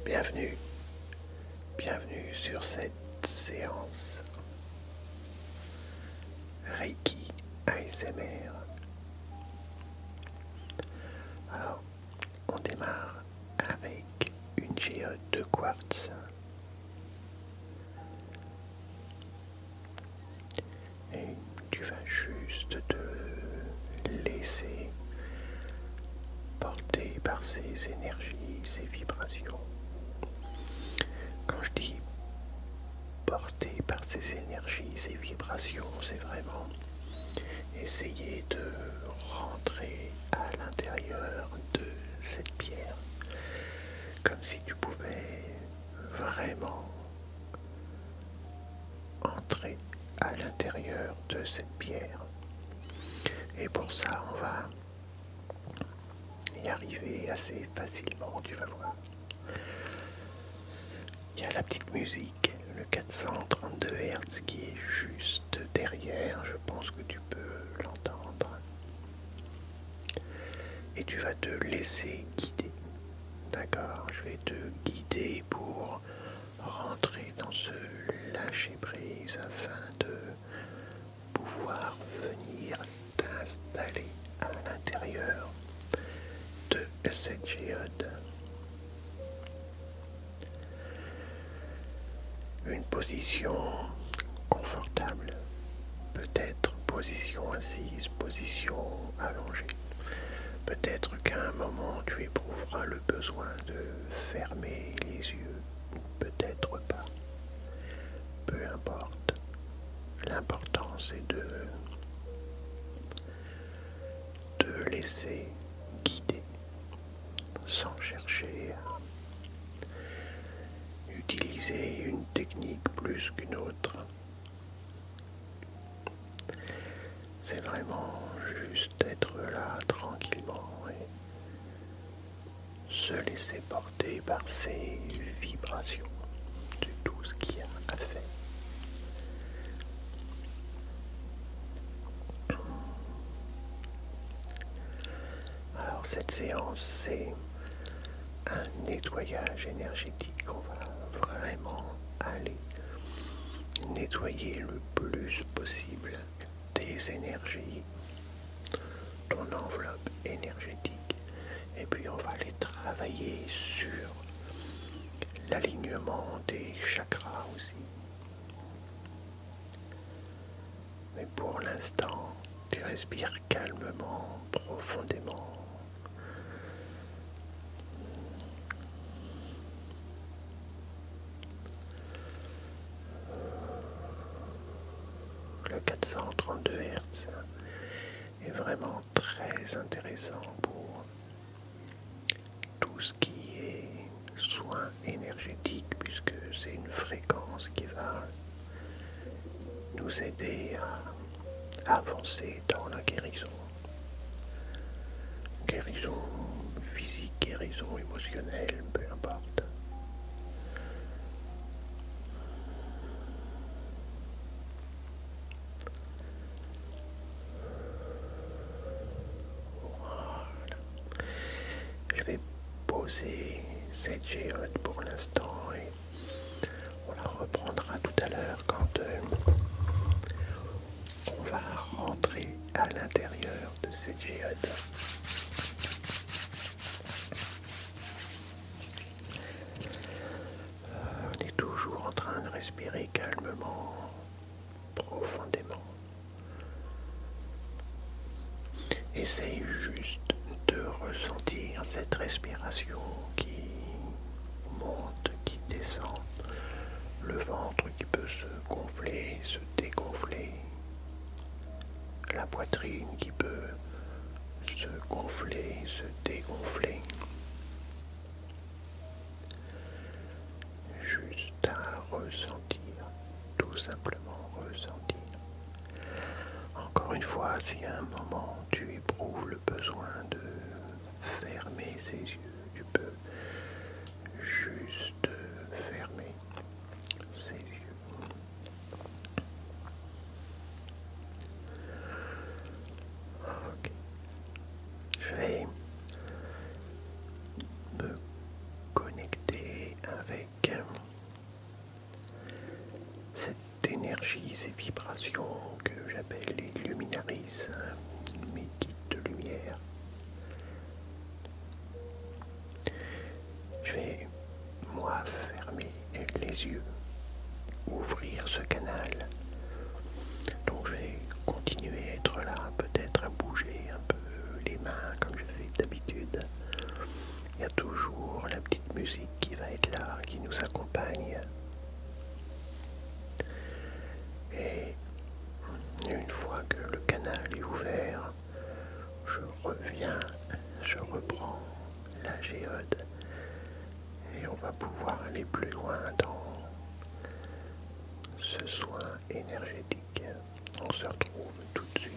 Bienvenue, bienvenue sur cette séance Reiki ASMR. Alors, on démarre avec une géode de quartz. Et tu vas juste te laisser porter par ces énergies, ces vibrations. Quand je dis porté par ces énergies, ces vibrations, c'est vraiment essayer de rentrer à l'intérieur de cette pierre, comme si tu pouvais vraiment entrer à l'intérieur de cette pierre. Et pour ça, on va y arriver assez facilement, tu vas voir. Il y a la petite musique, le 432 Hz qui est juste derrière, je pense que tu peux l'entendre. Et tu vas te laisser guider. D'accord, je vais te guider pour rentrer dans ce lâcher-prise afin de pouvoir venir t'installer à l'intérieur de cette géode. Une position confortable, peut-être position assise, position allongée. Peut-être qu'à un moment tu éprouveras le besoin de fermer les yeux, ou peut-être pas. Peu importe. L'important c'est de te laisser guider sans chercher à utiliser une technique plus qu'une autre. C'est vraiment juste être là tranquillement et se laisser porter par ces vibrations de tout ce qu'il y a à faire. Alors cette séance, c'est un nettoyage énergétique. On va vraiment aller nettoyer le plus possible tes énergies, ton enveloppe énergétique, et puis on va aller travailler sur l'alignement des chakras aussi. Mais pour l'instant, tu respires calmement, profondément. Le 432 Hz est vraiment très intéressant pour tout ce qui est soin énergétique, puisque c'est une fréquence qui va nous aider à avancer dans la guérison. Guérison physique, guérison émotionnelle, peu importe. Je vais poser cette géode pour l'instant et on la reprendra tout à l'heure quand on va rentrer à l'intérieur de cette géode. On est toujours en train de respirer calmement, profondément. Essaye juste de ressentir cette respiration qui monte, qui descend, le ventre qui peut se gonfler, se dégonfler, la poitrine qui peut se gonfler, se dégonfler. Juste à ressentir, tout simplement ressentir. Encore une fois, si à un moment tu éprouves le besoin de fermer ses yeux, tu peux juste fermer ses yeux. Ok. Je vais me connecter cette énergie, ces vibrations que j'appelle les luminaries, mes guides de lumière. Je vais, moi, fermer les yeux, ouvrir ce canal. Donc je vais continuer à être là, peut-être à bouger un peu les mains comme je fais d'habitude. Il y a toujours la petite musique qui va être là, qui nous accompagne. Et une fois que le canal est ouvert, je reviens, je reprends la géode et on va pouvoir aller plus loin dans ce soin énergétique. On se retrouve tout de suite.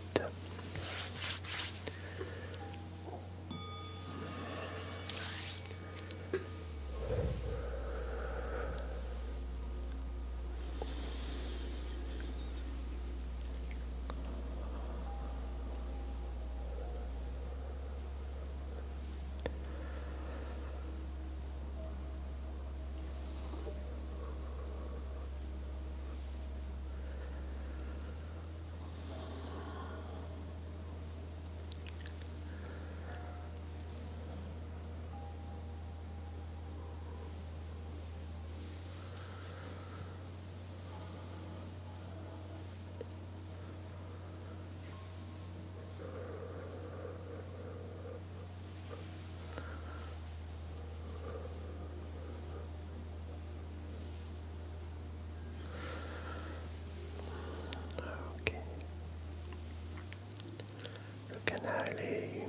Canal est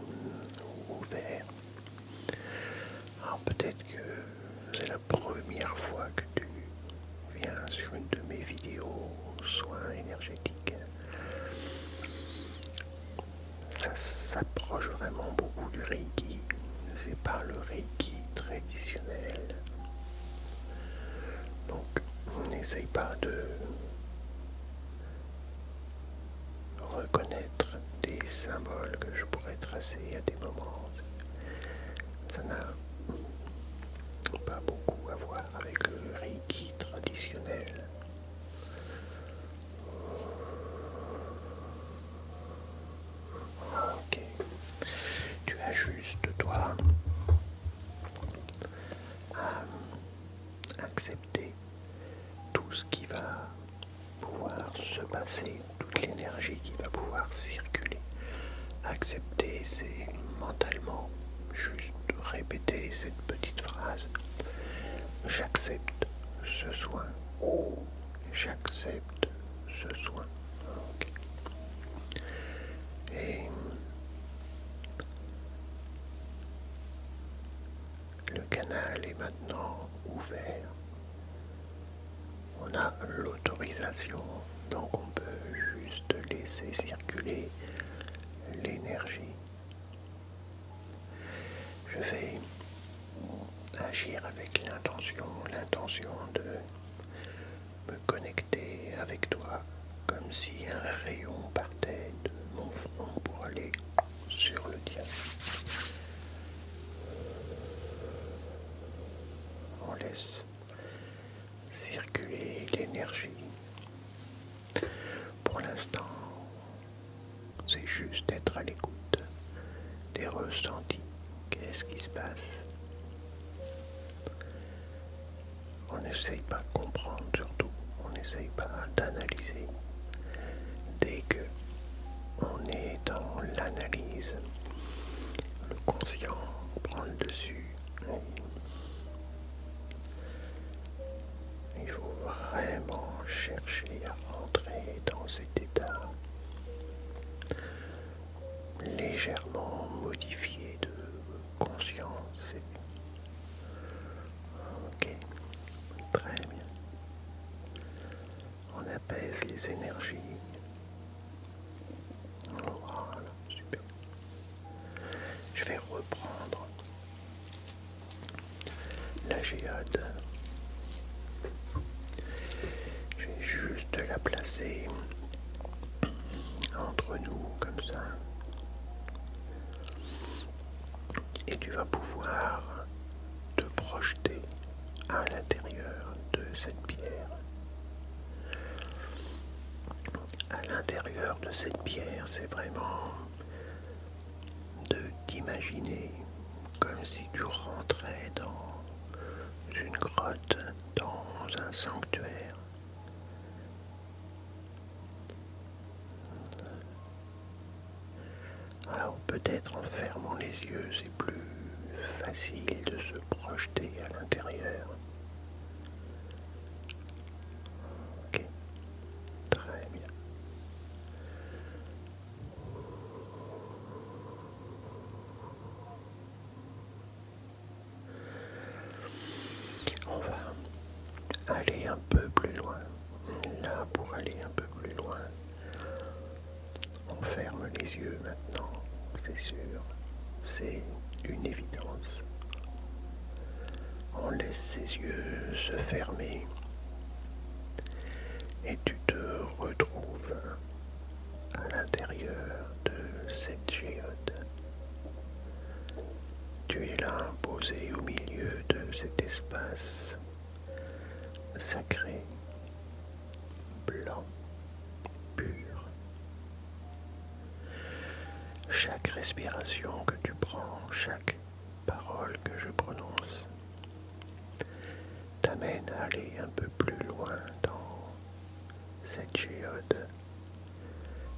ouvert. Alors peut-être que c'est la première fois que tu viens sur une de mes vidéos soins énergétiques. Ça s'approche vraiment beaucoup du Reiki. C'est pas le Reiki traditionnel. Donc n'essaye pas de reconnaître des symboles que je pourrais tracer à des moments. Ça n'a pas beaucoup à voir avec le Reiki traditionnel. Ok, tu as juste toi à accepter tout ce qui va pouvoir se passer, toute l'énergie qui va pouvoir circuler. Accepter, c'est mentalement juste répéter cette petite phrase. J'accepte ce soin. J'accepte ce soin. Okay. Et le canal est maintenant ouvert. On a l'autorisation, donc on peut juste laisser circuler l'énergie. Je vais agir avec l'intention de me connecter avec toi comme si un rayon partait de mon front pour aller sur le tien. On laisse circuler l'énergie. Pour l'instant, c'est juste être à l'écoute des ressentis. Qu'est-ce qui se passe? On n'essaye pas de comprendre surtout, on n'essaye pas d'analyser. Dès que on est dans l'analyse, le conscient prend le dessus. Il faut vraiment chercher à rentrer dans cet état légèrement modifié de conscience. Ok, très bien. On apaise les énergies. Voilà, super. Je vais reprendre la géode. Je vais juste la placer entre nous comme ça. Et tu vas pouvoir te projeter à l'intérieur cette pierre. À l'intérieur de cette pierre, c'est vraiment de t'imaginer comme si tu rentrais dans une grotte, dans un sanctuaire. Alors peut-être en fermant les yeux, c'est plus facile de se projeter à l'intérieur. Ok, très bien. On va aller un peu plus loin. Là, pour aller un peu plus loin, on ferme les yeux maintenant, c'est sûr, c'est une évidence. On laisse ses yeux se fermer et tu te retrouves à l'intérieur de cette géode. Tu es là, posé au milieu de cet espace sacré, blanc, pur. Chaque respiration que tu prends, chaque parole que je prononce, t'amène à aller un peu plus loin dans cette géode,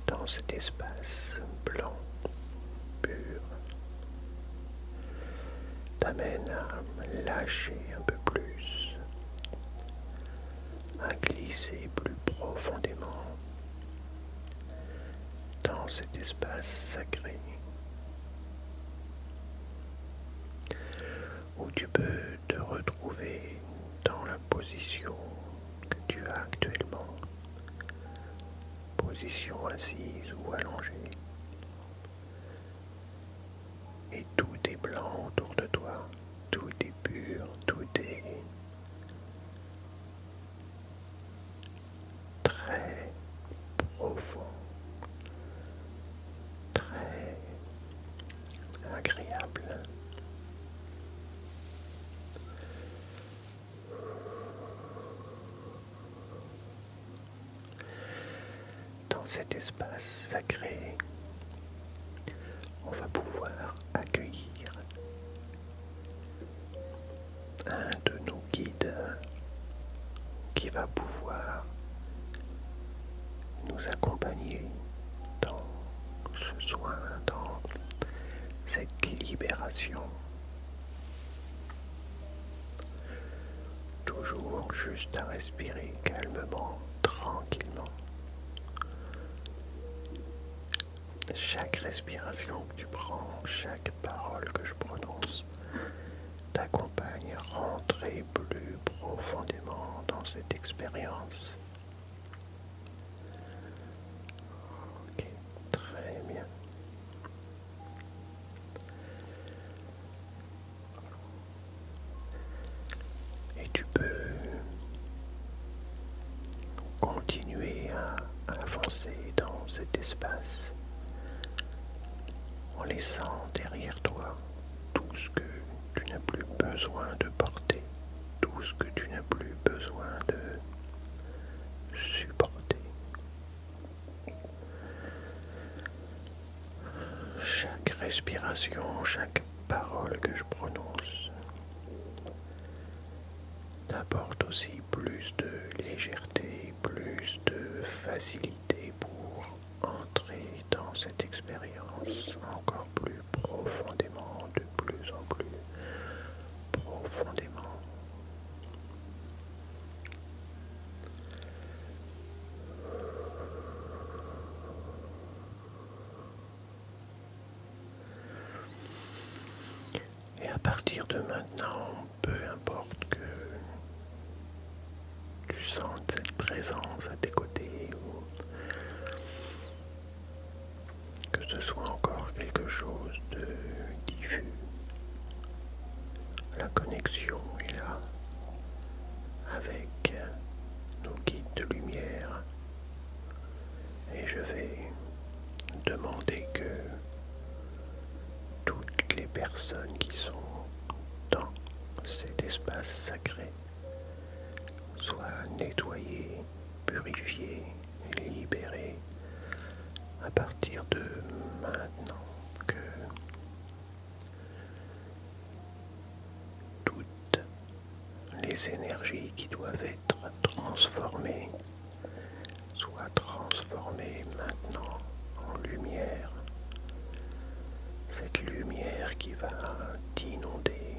dans cet espace blanc, pur. T'amène à lâcher un peu plus, à glisser plus profondément dans cet espace sacré où tu peux te retrouver dans la position que tu as actuellement, position assise ou allongée, et tout est blanc autour de toi, tout est pur, tout est très profond, très agréable. Dans cet espace sacré, on va pouvoir accueillir un de nos guides qui va pouvoir nous accompagner dans ce soin, dans cette libération. Toujours juste à respirer calmement, tranquillement. Chaque respiration que tu prends, chaque parole que je prononce, t'accompagne à rentrer plus profondément dans cette expérience. Ok, très bien. Et tu peux continuer à avancer dans cet espace en laissant derrière toi tout ce que tu n'as plus besoin de porter, tout ce que tu n'as plus besoin de supporter. Chaque respiration, chaque parole que je prononce t'apporte aussi plus de légèreté, plus de facilité pour entrer dans cette expérience encore plus profondément, de plus en plus profondément. Et à partir de maintenant, peu importe que tu sentes cette présence à tes côtés ou que ce soit encore quelque chose de diffus, la connexion est là avec nos guides de lumière et je vais demander que toutes les personnes qui sont dans cet espace sacré soit nettoyé, purifié et libéré à partir de maintenant que toutes les énergies qui doivent être transformées soient transformées maintenant en lumière. Cette lumière qui va t'inonder,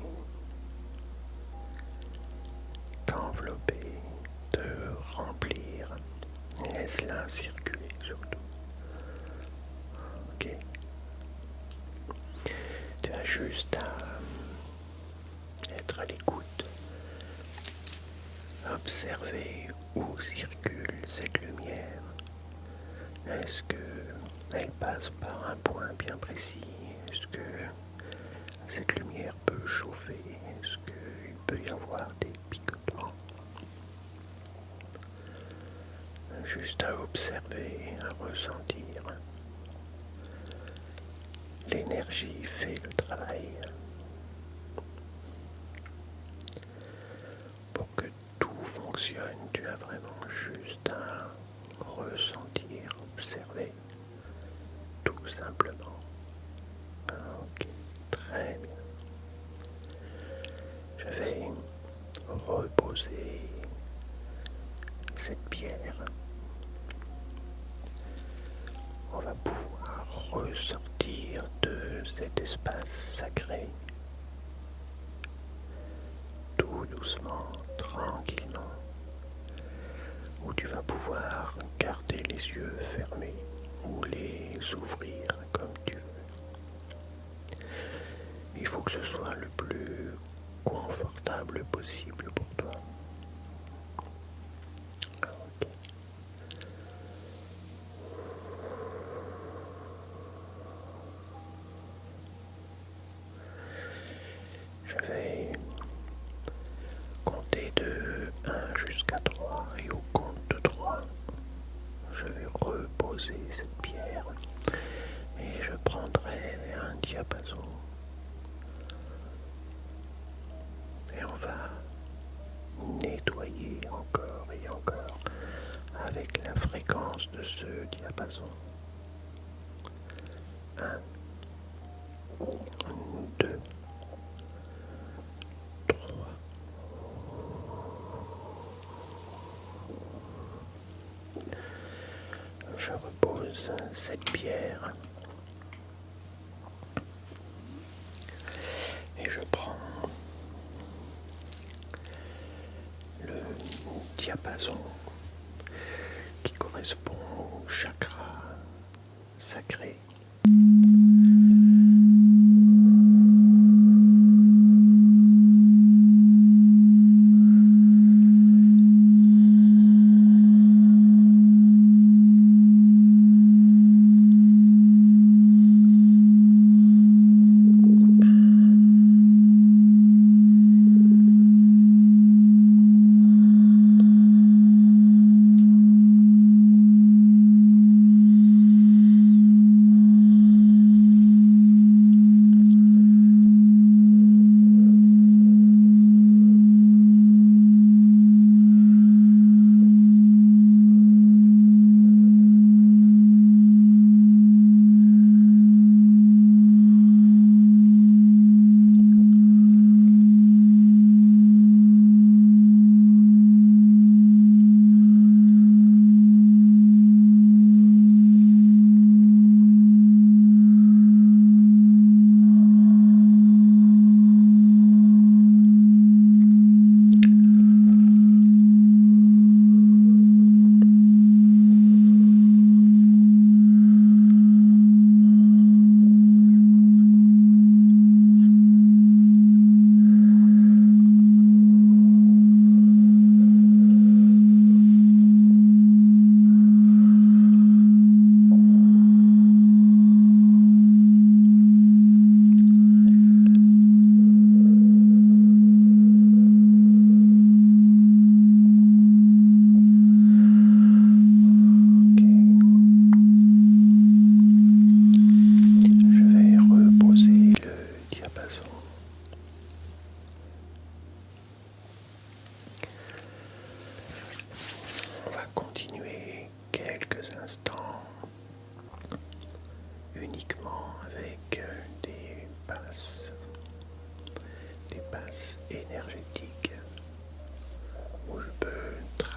t'envelopper, te remplir. Laisse-la circuler surtout. Ok. Tu as juste à être à l'écoute, observer où circule cette lumière. Est-ce qu'elle passe par un point bien précis? Est-ce que cette lumière peut chauffer? Est-ce qu'il peut y avoir des picotements? Juste à observer, à ressentir. L'énergie fait le travail. Pour que tout fonctionne, tu as vraiment juste à ressentir, observer, tout simplement. Ok, très bien. Je vais reposer cette pierre. On va pouvoir ressortir de cet espace sacré, tout doucement, tranquillement, où tu vas pouvoir garder les yeux fermés ou les ouvrir comme tu veux. Il faut que ce soit le plus confortable possible pour toi. Okay. Je vais compter de 1 jusqu'à 3 et au compte de 3, je vais reposer cette pierre et je prendrai un diapason et on va nettoyer encore et encore avec la fréquence de ce diapason. 1, 2, 3. Je repose cette pierre et je prends le diapason qui correspond au chakra sacré.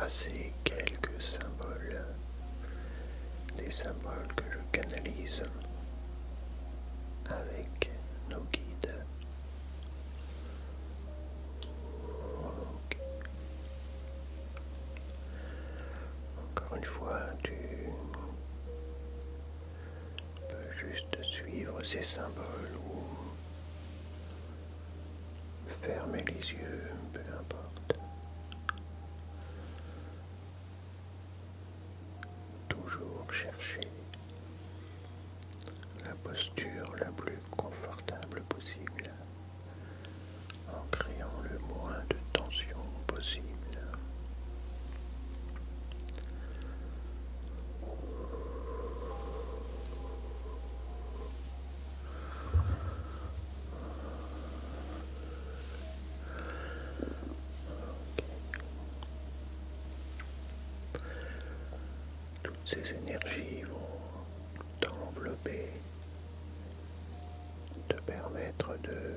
tracer quelques symboles, des symboles que je canalise avec nos guides. Okay. Encore une fois, tu peux juste suivre ces symboles ou fermer les yeux, peu importe. Toujours chercher la posture la plus confortable possible en créant le moins de tension possible. Toutes ces énergies vont t'envelopper, te permettre de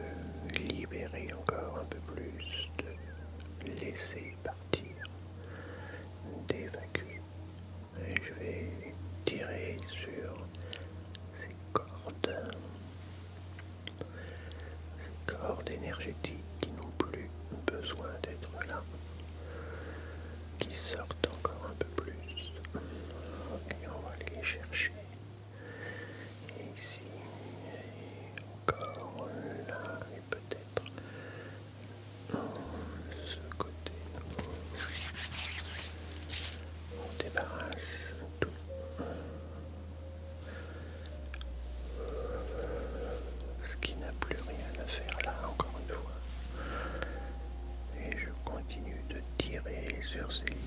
libérer encore un peu plus, de laisser partir, d'évacuer. Et je vais tirer sur ces cordes énergétiques qui n'ont plus besoin d'être là, qui sortent encore un peu plus. Ok, on va aller les chercher. Et ici, et encore là, et peut-être ce côté. On débarrasse tout ce qui n'a plus rien à faire là, encore une fois. Et je continue de tirer sur ces liens.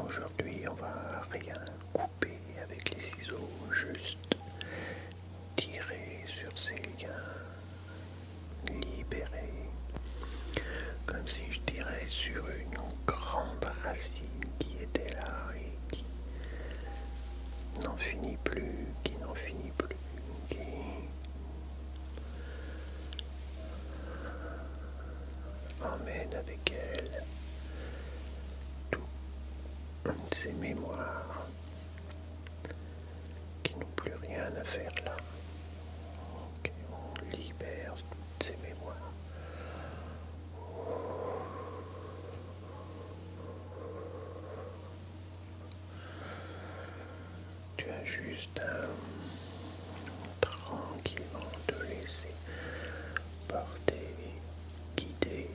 Aujourd'hui, on va rien couper avec les ciseaux, juste tirer sur ces liens, libérer, comme si je tirais sur une grande racine qui était là et qui n'en finit plus, qui emmène avec elle toutes ces mémoires qui n'ont plus rien à faire là. Okay, on libère toutes ces mémoires. Tu as juste à tranquillement te laisser porter, guider.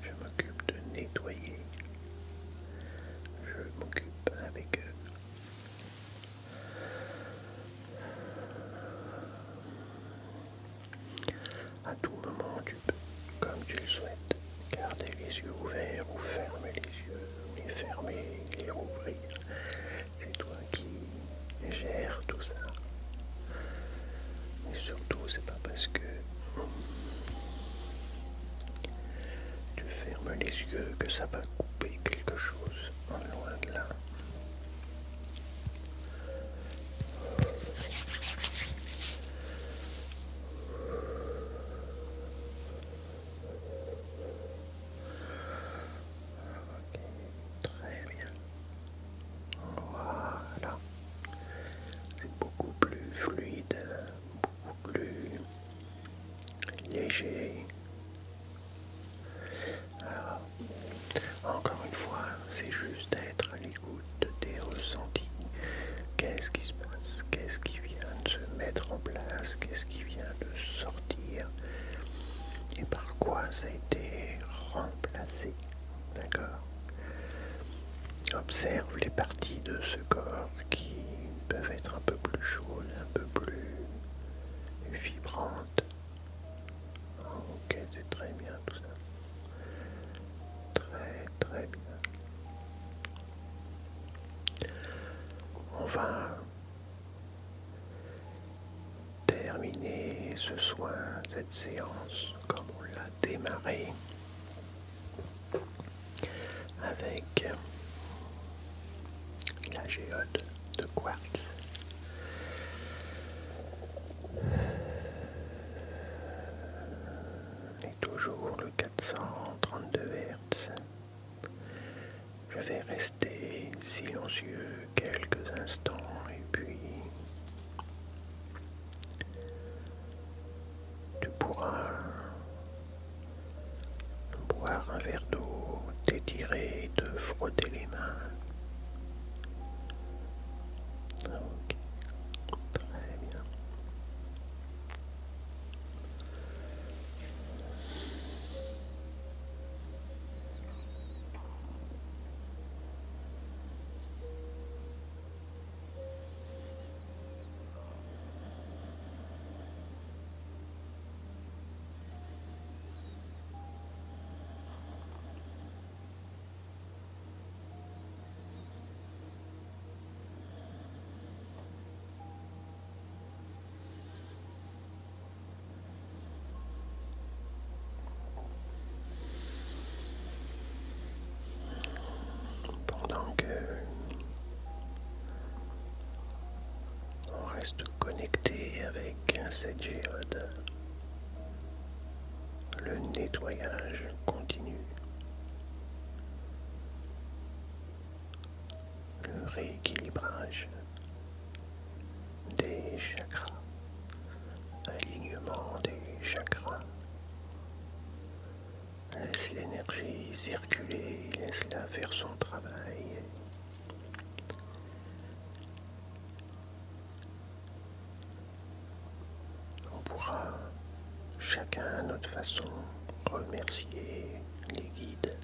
Je m'occupe de nettoyer. Je m'occupe avec eux. À tout moment, tu peux, comme tu le souhaites, garder les yeux ouverts ou fermer les yeux, les fermer, les rouvrir. C'est toi qui gères tout ça. Mais surtout, c'est pas parce que tu fermes les yeux que ça va couper quelque chose, loin de là. Ok, très bien. Voilà. C'est beaucoup plus fluide, beaucoup plus léger. Alors, encore une fois, c'est juste être à l'écoute de tes ressentis. Qu'est-ce qui se passe? Qu'est-ce qui vient de se mettre en place? Qu'est-ce qui vient de sortir? Et par quoi ça a été remplacé? D'accord? Observe les parties de ce corps qui peuvent être un peu plus chaudes, un peu plus vibrantes. Ok, c'est très bien tout ça. Très très bien. On va ce soin, cette séance, comme on l'a démarré, avec la géode de quartz. Et toujours le 432 Hz. Je vais rester silencieux quelques instants et puis tu pourras boire un verre d'eau, t'étirer, te frotter les mains. Ok, très bien. Pendant que on reste connecté avec cette géode, le nettoyage continue, le rééquilibrage des chakras, alignement des chakras. Laisse l'énergie circuler, laisse-la faire son travail. On pourra, chacun à notre façon, remercier les guides